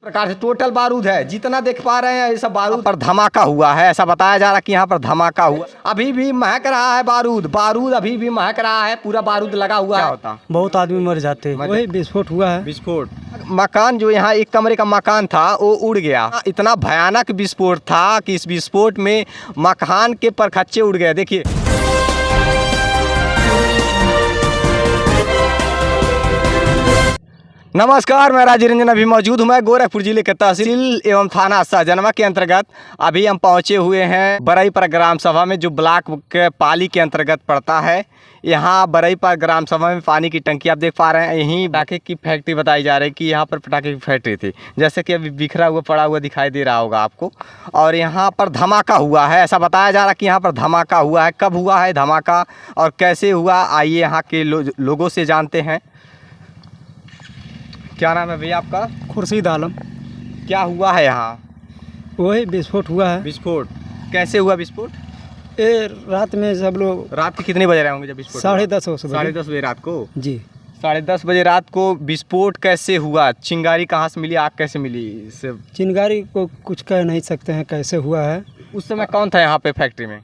प्रकार से टोटल बारूद है, जितना देख पा रहे हैं ये सब बारूद पर धमाका हुआ है। ऐसा बताया जा रहा है कि यहाँ पर धमाका हुआ, अभी भी महक रहा है बारूद अभी भी महक रहा है, पूरा बारूद लगा हुआ है। होता बहुत आदमी मर जाते हैं, वही विस्फोट हुआ है। विस्फोट मकान जो यहाँ एक कमरे का मकान था वो उड़ गया। इतना भयानक विस्फोट था कि इस विस्फोट में मकान के परखच्चे उड़ गए। देखिए नमस्कार, मैं राजीव रंजन अभी मौजूद हूँ मैं गोरखपुर जिले के तहसील एवं थाना सहजनवा के अंतर्गत। अभी हम पहुँचे हुए हैं बरईपर ग्राम सभा में, जो ब्लॉक के पाली के अंतर्गत पड़ता है। यहाँ बरईपर ग्राम सभा में पानी की टंकी आप देख पा रहे हैं। यहीं पटाखे की फैक्ट्री बताई जा रही है कि यहाँ पर पटाखे की फैक्ट्री थी, जैसे कि अभी बिखरा हुआ पड़ा हुआ दिखाई दे रहा होगा आपको। और यहाँ पर धमाका हुआ है, ऐसा बताया जा रहा है कि यहाँ पर धमाका हुआ है। कब हुआ है धमाका और कैसे हुआ, आइए यहाँ के लोगों से जानते हैं। क्या नाम है भैया आपका? खुर्शीद आलम। क्या हुआ है यहाँ? वही विस्फोट हुआ है। विस्फोट कैसे हुआ विस्फोट? ये रात में सब लोग, रात के कितने बजे रहे होंगे जब विस्फोट? 10:30 10:30 बजे रात को जी। 10:30 बजे रात को विस्फोट कैसे हुआ? चिंगारी कहाँ से मिली, आग कैसे मिली? चिंगारी को कुछ कह नहीं सकते हैं कैसे हुआ है। उस समय कौन था यहाँ पे फैक्ट्री में?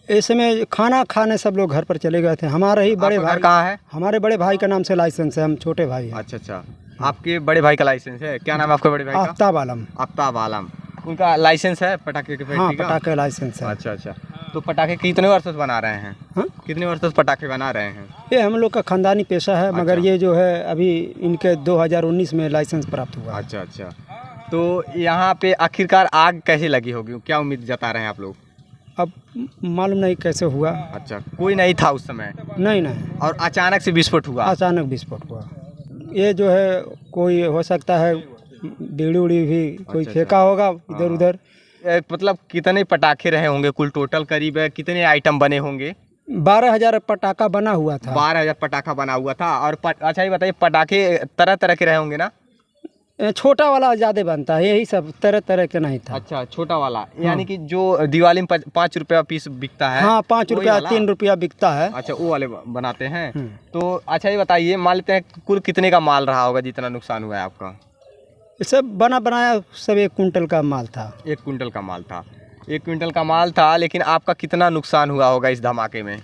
इस समय खाना खाने सब लोग घर पर चले गए थे। हमारा ही बड़े भाई कहाँ है? हमारे बड़े भाई का नाम से लाइसेंस है, हम छोटे भाई हैं। अच्छा, आपके बड़े भाई का लाइसेंस है? क्या नाम है आपके बड़े भाई का? आफ्ताब आलम। आफ्ताब आलम, उनका लाइसेंस है पटाखे के फैक्ट्री का? पटाखे लाइसेंस है। अच्छा। तो पटाखे कितने वर्षों से बना रहे हैं? कितने वर्षों से पटाखे बना रहे हैं? ये हम लोग का खानदानी पेशा है। मगर ये जो है अभी इनके 2019 में लाइसेंस प्राप्त हुआ। अच्छा। तो यहाँ पे आखिरकार आग कैसे लगी होगी, क्या उम्मीद जता रहे हैं आप लोग? अब मालूम नहीं कैसे हुआ। अच्छा, कोई नहीं था उस समय? नहीं। और अचानक से विस्फोट हुआ? अचानक विस्फोट हुआ। ये जो है कोई हो सकता है बीड़ी उड़ी भी कोई फेंका होगा इधर उधर। मतलब कितने पटाखे रहे होंगे कुल टोटल? करीब कितने आइटम बने होंगे? 12,000 पटाखा बना हुआ था। 12,000 पटाखा बना हुआ था। और अच्छा ये बताइए, पटाखे तरह तरह के रहे होंगे ना? छोटा वाला ज़्यादा बनता है, यही सब तरह तरह के नहीं था। अच्छा, छोटा वाला यानी कि जो दिवाली में 5 रुपया पीस बिकता है। हाँ, 5 रुपया 3 रुपया बिकता है। अच्छा, वो वाले बनाते हैं। तो अच्छा ये बताइए, मान लेते हैं कुल कितने का माल रहा होगा जितना नुकसान हुआ है आपका? सब बना बनाया सब 1 कुंटल का माल था। 1 कुंटल का माल था। 1 कुंटल का माल था, लेकिन आपका कितना नुकसान हुआ होगा इस धमाके में?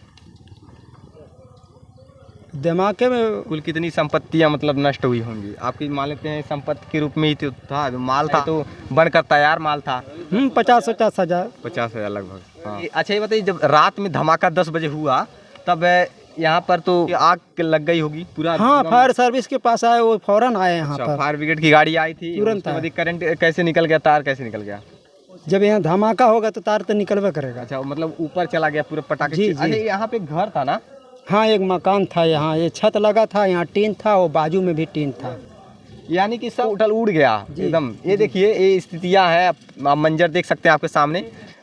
धमाके में कुल कितनी संपत्तियां मतलब नष्ट हुई होंगी आपकी? मान लेते हैं संपत्ति के रूप में ही तो था, माल था तो बनकर तैयार माल था। 50-50 हज़ार 50 हज़ार लगभग। हाँ। अच्छा ये बताइए, जब रात में धमाका 10 बजे हुआ तब यहाँ पर तो आग लग गई होगी पूरा? हाँ, फायर सर्विस के पास आए, वो फौरन आए यहाँ पर। फायर ब्रिगेड की गाड़ी आई थी तुरंत? करंट कैसे निकल गया, तार कैसे निकल गया? जब यहाँ धमाका होगा तो तार तो निकलवा करेगा। अच्छा, मतलब ऊपर चला गया पूरा पटाखे? जी। अच्छा, यहाँ पे घर था ना? हाँ, एक मकान था यहाँ, ये छत लगा था, यहाँ टीन था, वो बाजू में भी टीन था। यानी कि सब उठल उड़ गया एकदम। ये देखिए, ये स्थितियाँ हैं, आप मंजर देख सकते हैं आपके सामने।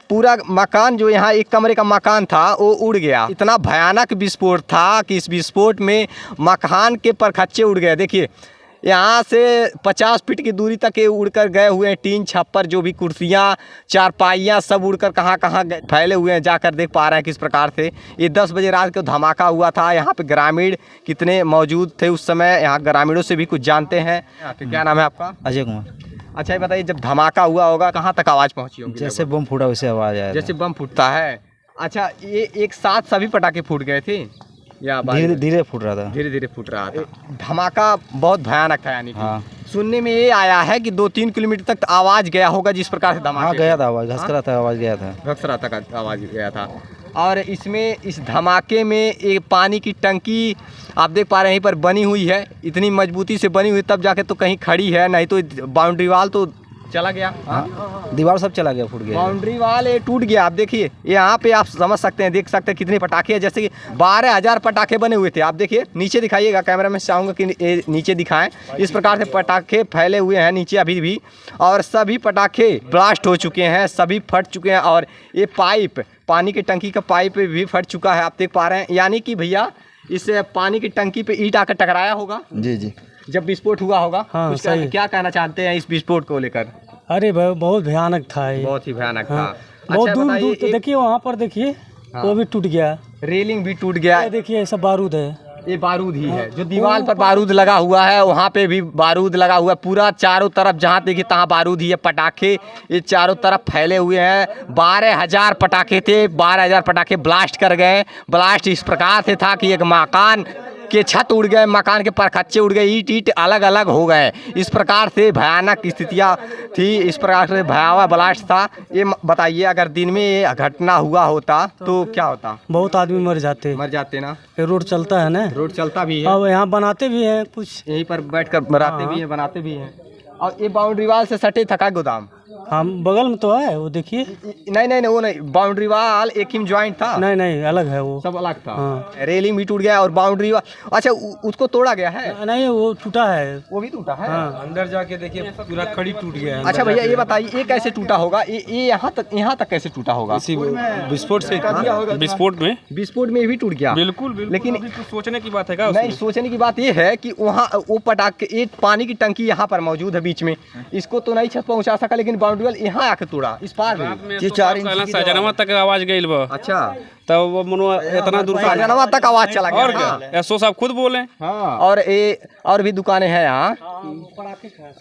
पूरा मकान जो यहाँ एक कमरे का मकान था वो उड़ गया। इतना भयानक विस्फोट था कि इस विस्फोट में मकान के परखच्चे उड़ गए। देखिए यहाँ से 50 फीट की दूरी तक ये उड़कर गए हुए हैं। टीन छप्पर, जो भी कुर्सियाँ चारपाइयाँ, सब उड़कर कहाँ फैले हुए हैं। जाकर देख पा रहे हैं किस प्रकार से। ये 10 बजे रात को धमाका हुआ था। यहाँ पे ग्रामीण कितने मौजूद थे उस समय, यहाँ ग्रामीणों से भी कुछ जानते हैं। क्या नाम है आपका? अजय कुमार। अच्छा ये बताइए, जब धमाका हुआ होगा कहाँ तक आवाज़ पहुँची होगी? जैसे बम फूटा वैसे आवाज़ आया। जैसे बम फूटता है। अच्छा, ये एक साथ सभी पटाखे फूट गए थे या धीरे धीरे फूट रहा था? धीरे धीरे फूट रहा था। धमाका बहुत भयानक था, यानी कि हाँ। सुनने में ये आया है कि 2-3 किलोमीटर तक आवाज़ गया होगा जिस प्रकार से धमाका गया था। आवाज़ घसक रहा था, आवाज़ गया था, घसक रहा था, आवाज़ गया था। और इसमें इस धमाके में एक पानी की टंकी आप देख पा रहे हैं यहीं पर बनी हुई है। इतनी मजबूती से बनी हुई तब जाके तो कहीं खड़ी है, नहीं तो बाउंड्री वाल तो चला गया। हाँ, दीवार सब चला गया, फूट गया। बाउंड्री वाल ये टूट गया। आप देखिए यहाँ पे, आप समझ सकते हैं, देख सकते हैं कितने पटाखे हैं। जैसे कि 12,000 पटाखे बने हुए थे। आप देखिए नीचे दिखाइएगा, कैमरा में चाहूँगा कि नीचे दिखाएं। इस प्रकार से पटाखे फैले हुए हैं नीचे अभी भी, और सभी पटाखे ब्लास्ट हो चुके हैं, सभी फट चुके हैं। और ये पाइप, पानी की टंकी का पाइप भी फट चुका है, आप देख पा रहे हैं। यानी कि भैया इस पानी की टंकी पे ईंट आकर टकराया होगा जी जब विस्फोट हुआ होगा। हाँ, क्या कहना चाहते हैं इस विस्फोट को लेकर? अरे बहुत भयानक था ये, बहुत ही भयानक था। बहुत दूर दूर। तो देखिए वहाँ पर देखिए, वो भी टूट गया, रेलिंग भी टूट गया। देखिए सब बारूद है। ये बारूद ही है, जो दीवार पर बारूद लगा हुआ है वहाँ पे भी बारूद लगा हुआ है। पूरा चारों तरफ जहाँ देखिए तहाँ बारूद ही है। पटाखे ये चारों तरफ फैले हुए हैं। 12,000 पटाखे थे, 12,000 पटाखे ब्लास्ट कर गए। ब्लास्ट इस प्रकार से था कि एक मकान के छत उड़ गए, मकान के परखच्चे उड़ गए, ईंट ईंट अलग अलग हो गए। इस प्रकार से भयानक स्थितियाँ थी, इस प्रकार से भयावह ब्लास्ट था। ये बताइए अगर दिन में ये घटना हुआ होता तो क्या होता? बहुत आदमी मर जाते ना। ये रोड चलता है ना, रोड चलता भी है, अब यहाँ बनाते भी हैं कुछ, यहीं पर बैठकर बनाते भी हैं, बनाते भी हैं। और ये बाउंड्री वाल से सटे थका गोदाम हम बगल में तो है, वो देखिए। नहीं वो नहीं, बाउंड्री वाल एक ही ज्वाइंट था। नहीं अलग है वो, सब अलग था। हाँ। रेलिंग भी टूट गया और बाउंड्री वाल, अच्छा उसको तोड़ा गया है? नहीं वो टूटा है, वो भी टूटा है। हाँ। अंदर जाके देखिए पूरा खड़ी टूट गया है। अच्छा भैया ये बताइए ये कैसे टूटा होगा? ये यहाँ तक कैसे टूटा होगा? विस्फोट से, विस्फोट में भी टूट गया। बिल्कुल लेकिन तो सोचने की बात है क्या? नहीं, सोचने की बात ये है कि वहाँ वो पटाखे, एक पानी की टंकी यहाँ पर मौजूद है बीच में, इसको तो नहीं छत पहुँचा सका, लेकिन बाउंड्री वाल यहाँ आके तोड़ा इस पार में। ये 4 इंच सजनवा तक आवाज गई बा। अच्छा, तब वो मनो इतना दूर सजनवा तक आवाज चला गया। और क्या एसओ साहब खुद बोले। हाँ। और भी दुकानें हैं यहाँ।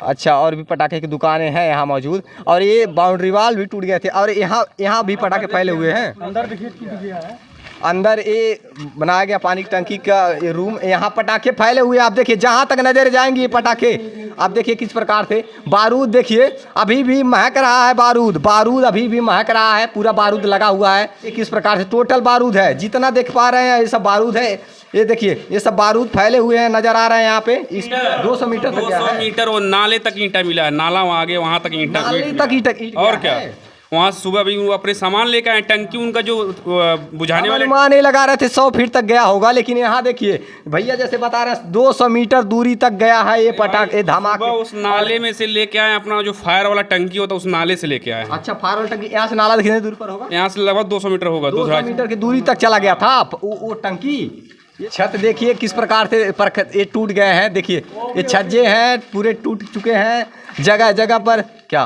अच्छा, और भी पटाखे की दुकानें हैं यहाँ मौजूद। और ये बाउंड्री वाल भी टूट गए थे और यहाँ भी पटाखे फैले हुए हैं। अंदर देखिए टूट गया है। अंदर ये बनाया गया पानी की टंकी का ये रूम, यहाँ पटाखे फैले हुए। आप देखिए जहाँ तक नजर जाएंगे ये पटाखे, आप देखिए किस प्रकार से बारूद देखिए अभी भी महक रहा है। बारूद अभी भी महक रहा है, पूरा बारूद लगा हुआ है। ये किस प्रकार से टोटल बारूद है, जितना देख पा रहे हैं ये सब बारूद है। ये देखिए ये सब बारूद फैले हुए हैं, नजर आ रहे हैं यहाँ पे। इस 200 मीटर तक गया है। 200 मीटर वो नाले तक ईंटा मिला है, नाला वहाँ आगे वहाँ तक ईंटा, नाले तक ईंट और क्या। वहाँ सुबह भी वो अपने सामान लेकर आए, टंकी उनका जो बुझाने वाले अनुमान नहीं लगा रहे थे 100 फीट तक गया होगा, लेकिन यहाँ देखिए भैया जैसे बता रहे हैं 200 मीटर दूरी तक गया है ये पटाखे धमाके। उस नाले में से लेके आए, अपना जो फायर वाला टंकी होता है उस नाले से लेके आए। अच्छा, फायर वाला टंकी यहाँ से नाला कितने दूर पर होगा? यहाँ से लगभग 200 मीटर होगा। 200 मीटर की दूरी तक चला गया था वो टंकी। ये छत देखिए किस प्रकार से ये टूट गए हैं। देखिए ये छज्जे हैं पूरे टूट चुके हैं जगह जगह पर। क्या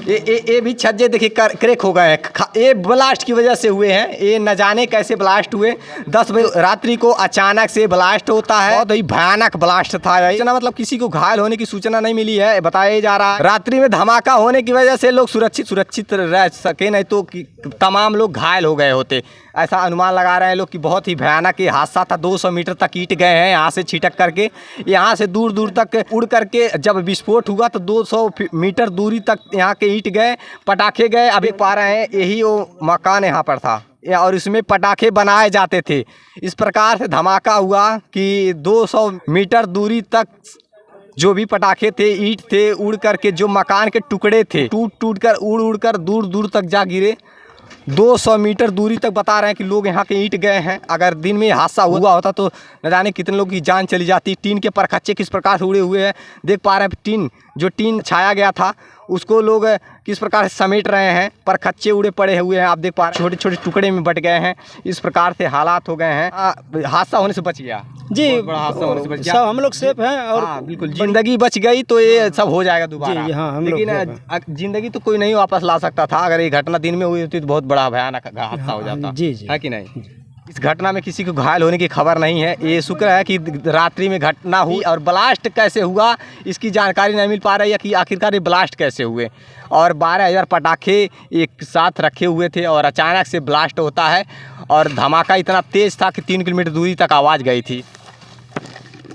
ये भी छज्जे देखिए क्रैक हो गए हैं। ये ब्लास्ट की वजह से हुए हैं। ये न जाने कैसे ब्लास्ट हुए। 10 बजे रात्रि को अचानक से ब्लास्ट होता है। बहुत ही भयानक ब्लास्ट था। मतलब किसी को घायल होने की सूचना नहीं मिली है, बताया जा रहा है। रात्रि में धमाका होने की वजह से लोग सुरक्षित रह सके, नहीं तो तमाम लोग घायल हो गए होते, ऐसा अनुमान लगा रहे हैं लोग कि बहुत ही भयानक ये हादसा था। 200 मीटर तक ईंट गए हैं यहाँ से छिटक करके, यहाँ से दूर दूर तक उड़ करके जब विस्फोट हुआ तो 200 मीटर दूरी तक यहाँ के ईंट गए, पटाखे गए। अभी पा रहे हैं यही वो मकान यहाँ पर था और इसमें पटाखे बनाए जाते थे। इस प्रकार से धमाका हुआ कि 200 मीटर दूरी तक जो भी पटाखे थे, ईंट थे, उड़ करके जो मकान के टुकड़े थे टूट कर उड़ कर दूर दूर तक जा गिरे। 200 मीटर दूरी तक बता रहे हैं कि लोग यहाँ के ईंट गए हैं। अगर दिन में हादसा हुआ होता तो न जाने कितने लोग की जान चली जाती। टीन के परखच्चे किस प्रकार से उड़े हुए हैं देख पा रहे हैं। टीन छाया गया था उसको लोग किस प्रकार से समेट रहे हैं। परखच्चे उड़े पड़े हुए हैं, आप देख पा रहे हैं छोटे छोटे टुकड़े में बट गए हैं। इस प्रकार से हालात हो गए हैं। हादसा होने से बच गया जी, बड़ा हादसा होने से बच गया। सब हम लोग सेफ हैं और बिल्कुल जिंदगी बच गई तो ये सब हो जाएगा दोबारा। जी, हाँ, हम लोग लेकिन जिंदगी तो कोई नहीं वापस ला सकता था। अगर ये घटना दिन में हुई होती तो बहुत बड़ा भयानक हादसा हो जाता। जी है कि नहीं? इस घटना में किसी को घायल होने की खबर नहीं है। ये शुक्र है कि रात्रि में घटना हुई। और ब्लास्ट कैसे हुआ इसकी जानकारी नहीं मिल पा रही है कि आखिरकार ये ब्लास्ट कैसे हुए। और 12,000 पटाखे एक साथ रखे हुए थे और अचानक से ब्लास्ट होता है और धमाका इतना तेज़ था कि 3 किलोमीटर दूरी तक आवाज़ गई थी।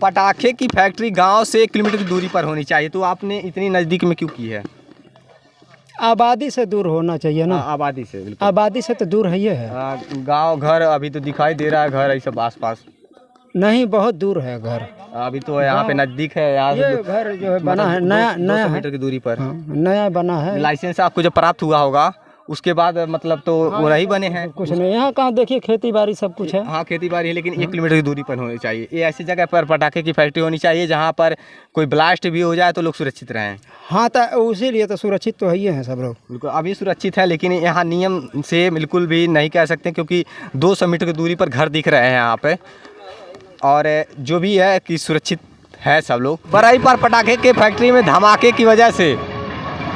पटाखे की फैक्ट्री गांव से 1 किलोमीटर की दूरी पर होनी चाहिए, तो आपने इतनी नज़दीक में क्यों की है? आबादी से दूर होना चाहिए ना। आबादी से, बिल्कुल आबादी से तो दूर है ये है। गांव घर अभी तो दिखाई दे रहा है, घर ये सब आस-पास नहीं, बहुत दूर है घर। अभी तो यहाँ पे नज़दीक है। यहाँ ये घर जो है बना है नया 200 मीटर की दूरी पर। नया बना है। लाइसेंस आपको जब प्राप्त हुआ होगा उसके बाद मतलब तो वो नहीं बने हैं कुछ नहीं। यहाँ कहाँ देखिए खेती बाड़ी सब कुछ है। हाँ खेती बाड़ी है, लेकिन 1 किलोमीटर की दूरी पर होनी चाहिए। ये ऐसी जगह पर पटाखे की फैक्ट्री होनी चाहिए जहाँ पर कोई ब्लास्ट भी हो जाए तो लोग सुरक्षित रहें। हाँ, तो उसी लिए तो सुरक्षित तो है ही हैं सब लोग। बिल्कुल अभी सुरक्षित है, लेकिन यहाँ नियम से बिल्कुल भी नहीं कह सकते क्योंकि 200 मीटर की दूरी पर घर दिख रहे हैं यहाँ पे। और जो भी है कि सुरक्षित है सब लोग। बरई पर पटाखे के फैक्ट्री में धमाके की वजह से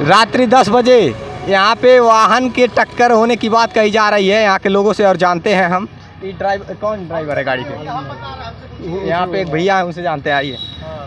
रात्रि 10 बजे यहाँ पे वाहन के टक्कर होने की बात कही जा रही है यहाँ के लोगों से। और जानते हैं हम कौन ड्राइवर है गाड़ी के? यहाँ पे एक भैया है, उनसे जानते हैं, आइए।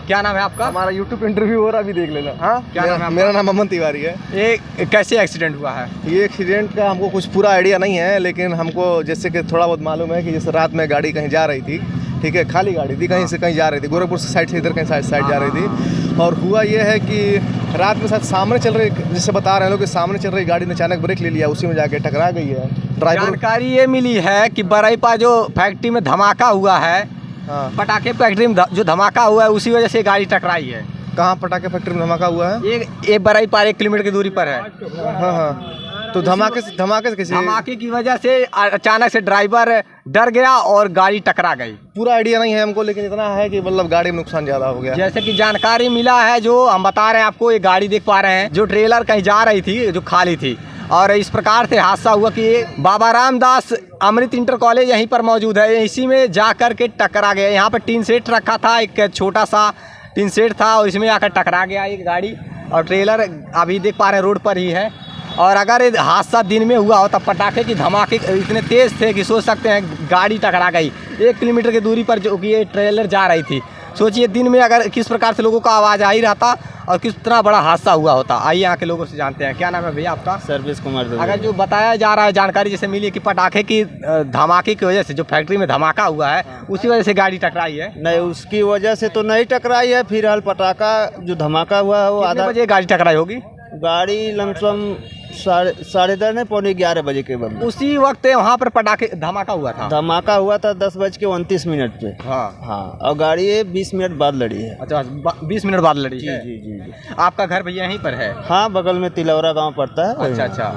क्या नाम है आपका? हमारा यूट्यूब इंटरव्यू हो रहा, अभी देख लेना। हाँ, क्या नाम है आपका? मेरा नाम अमन तिवारी है। ये कैसे एक्सीडेंट हुआ है? ये एक्सीडेंट का हमको कुछ पूरा आइडिया नहीं है, लेकिन हमको जैसे कि थोड़ा बहुत मालूम है कि जैसे रात में गाड़ी कहीं जा रही थी, ठीक है, खाली गाड़ी थी, कहीं से कहीं जा रही थी, गोरखपुर से साइड से इधर कहीं साइड जा रही थी। और हुआ ये है कि रात में साथ सामने चल रही, जैसे बता रहे हैं लोग कि सामने चल रही गाड़ी ने अचानक ब्रेक ले लिया, उसी में जाके टकरा गई है। ड्राइवर जानकारी ये मिली है कि बरईपा जो फैक्ट्री में धमाका हुआ है, हाँ, पटाखे फैक्ट्री में जो धमाका हुआ है, उसी वजह से गाड़ी टकराई है। कहाँ पटाखे फैक्ट्री में धमाका हुआ है? ये बरईपा 1 किलोमीटर की दूरी पर है। हाँ हाँ, तो धमाके से कैसे? धमाके की वजह से अचानक से ड्राइवर डर गया और गाड़ी टकरा गई। पूरा आइडिया नहीं है हमको, लेकिन इतना है कि मतलब गाड़ी में नुकसान ज़्यादा हो गया। जैसे कि जानकारी मिला है, जो हम बता रहे हैं आपको, ये गाड़ी देख पा रहे हैं, जो ट्रेलर कहीं जा रही थी, जो खाली थी, और इस प्रकार से हादसा हुआ कि बाबा रामदास अमृत इंटर कॉलेज यहीं पर मौजूद है, इसी में जा कर के टकरा गया। यहाँ पर टीन सेट रखा था, एक छोटा सा टीन सेट था, और इसमें आकर टकरा गया ये गाड़ी। और ट्रेलर अभी देख पा रहे हैं रोड पर ही है। और अगर ये हादसा दिन में हुआ हो, तब पटाखे की धमाके इतने तेज़ थे कि सोच सकते हैं गाड़ी टकरा गई 1 किलोमीटर की दूरी पर, जो कि ये ट्रेलर जा रही थी। सोचिए दिन में अगर किस प्रकार से लोगों का आवाज़ आ ही रहता और कितना बड़ा हादसा हुआ होता। आइए यहाँ के लोगों से जानते हैं। क्या नाम है भैया आपका? सर्विस कुमार। अगर जो बताया जा रहा है, जानकारी जैसे मिली कि पटाखे की धमाके की वजह से जो फैक्ट्री में धमाका हुआ है, उसी वजह से गाड़ी टकराई है। नहीं, उसकी वजह से तो नहीं टकराई है। फिलहाल पटाखा जो धमाका हुआ है वो कितने आधा बजे गाड़ी टकराई होगी? गाड़ी लमसम 10:30 नहीं, पौने 11 बजे के बाद उसी वक्त वहाँ पर पटाखे धमाका हुआ था। धमाका हुआ था 10:29 पे। हाँ हाँ, और गाड़ी ये 20 मिनट बाद लड़ी है। अच्छा, 20 मिनट बाद लड़ी है। जी। आपका घर भैया यहीं पर है? हाँ, बगल में तिलौरा गांव पड़ता है। अच्छा,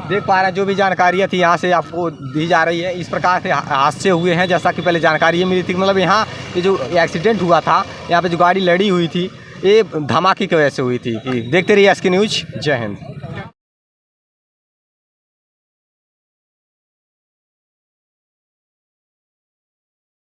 देख पा रहे हैं जो भी जानकारियाँ थी यहाँ से आपको दी जा रही है। इस प्रकार से हादसे हुए हैं, जैसा कि पहले जानकारी ये मिली थी, मतलब यहाँ ये जो एक्सीडेंट हुआ था, यहाँ पे जो गाड़ी लड़ी हुई थी, ये धमाके की वजह से हुई थी। देखते रहिए SK न्यूज़। जय हिंद।